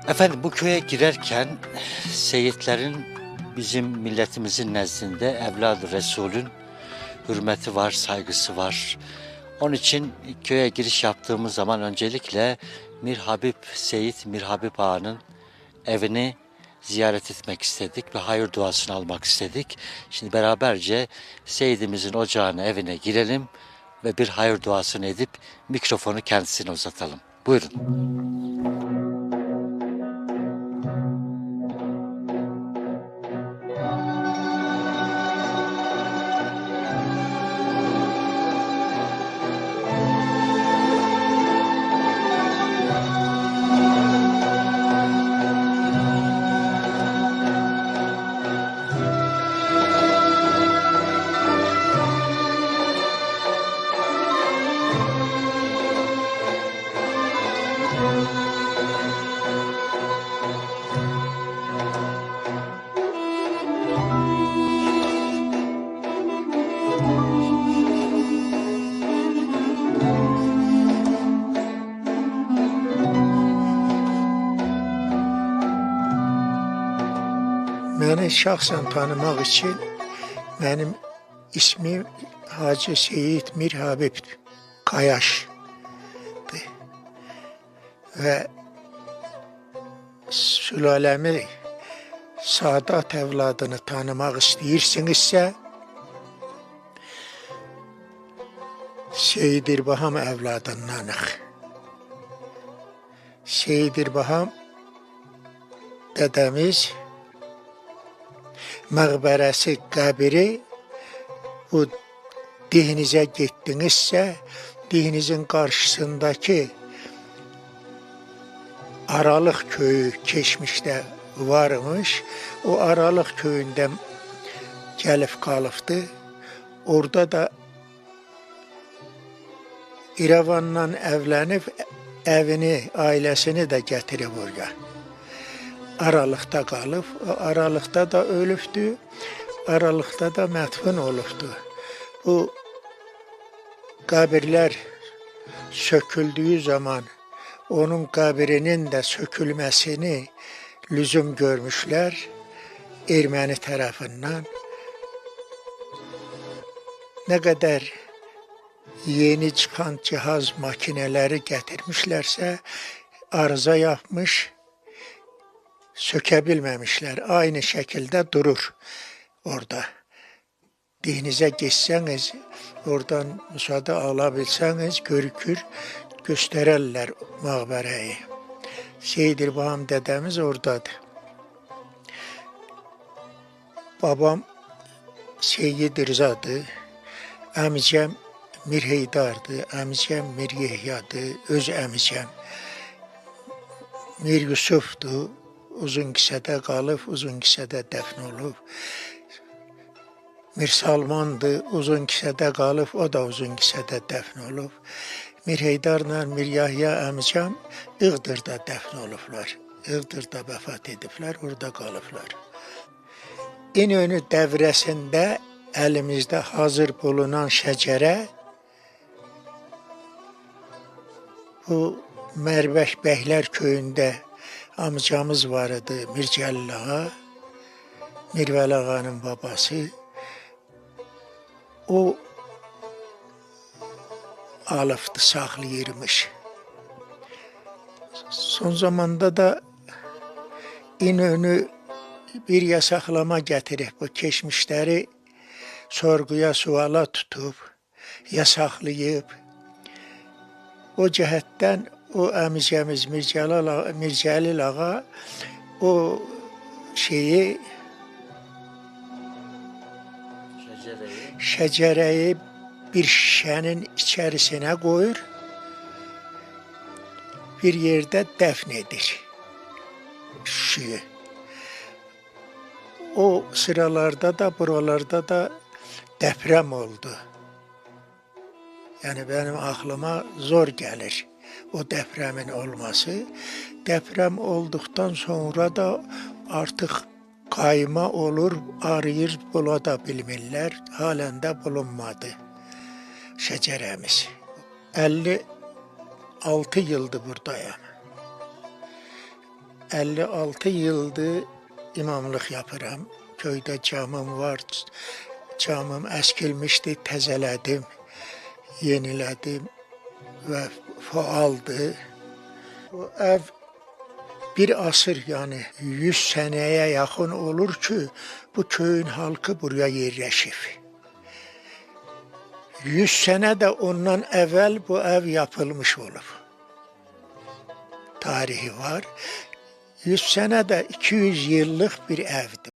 Efendim bu köye girerken Seyitlerin bizim milletimizin nezdinde evladı Resulün hürmeti var, saygısı var. Onun için köye giriş yaptığımız zaman öncelikle Mir Habib Seyit Mir Habib Ağa'nın evini ziyaret etmek istedik ve hayır duasını almak istedik. Şimdi beraberce Seyidimizin ocağına, evine girelim ve bir hayır duasını edip mikrofonu kendisine uzatalım. Buyurun. Beni şahsen tanımak için benim ismim Hacı Seyit Mir Habib Kayaş'dı. Ve sülalemi Sadat evladını tanımak istəyirsinizsə, Seyid İrbaham evladındanıq. Seyid İrbaham dedemiz məqbərəsi, qəbri bu dihinizə getdinizsə, dihinizin qarşısındakı Aralıq köyü keçmişdə varmış. O Aralıq köyündə gəlib qalıbdı. Orada da İrəvandan evlənib evini, ailəsini də gətirib oraya. Aralıqda qalıb, Aralıqda da ölübdü, Aralıqda da mətfun olubdu. Bu qəbirlər söküldüyü zaman onun qəbrinin də sökülməsini lüzum görmüşlər erməni tərəfindən. Nə qədər yeni çıxan cihaz makineləri gətirmişlərsə, arıza yapmış, sökə bilməmişlər. Aynı şəkildə durur orada. Dihinizə geçsəniz, oradan müsaade ala bilsəniz, görükür, göstərərlər məqbərəyi. Seyid İrbaham dədəmiz oradadır. Babam Seyyid Rızadır, əmicəm Mir Heydardır, əmicəm Mir Yehyadır, öz əmicəm Mir Yusufdur, uzun kisədə qalıb, uzun kisədə dəfn olub. Mir Salmandır, uzun kisədə qalıb, o da uzun kisədə dəfn olub. Mir Heydarla Mir Yahya əmicəm İğdırda dəfn olublar. İğdırda vəfat ediblər, orada qalıblar. İnönü dəvrəsində əlimizdə hazır bulunan şəcərə bu Mərbək Bəylər köyündə amcamız var idi, Mir Cəlil ağa, Mir Vəli ağanın babası. O alıbdı, saxlayırmış. Son zamanda da İnönü bir yasaklama gətirib, bu keçmişləri sorğuya, suala tutub, yasaqlayıb. O cəhətdən o əmicəmiz Mir Cəlil ağa o şeyi, şəcərəyi bir şişənin içərisinə qoyur, bir yerdə dəfn edir şişəyi. O sıralarda da, buralarda da deprem oldu. Yani benim aklıma zor gelir o depremin olması. Deprem olduktan sonra da artık kayma olur, arayır, bula da bilmirlər. Halen de bulunmadı şəcərəmiz. 56 yıldır buradayım. 56 yıldır imamlıq yapıram. Köydə camım var. Camım əskilmişdi, təzələdim, yenilədim və faaldır. Bu ev bir asır, yəni 100 sənəyə yaxın olur ki, bu köyün halkı buraya yerləşib. 100 sənə də ondan əvvəl bu ev yapılmış olub. Tarihi var. 100 sənə də 200 yıllıq bir evdir.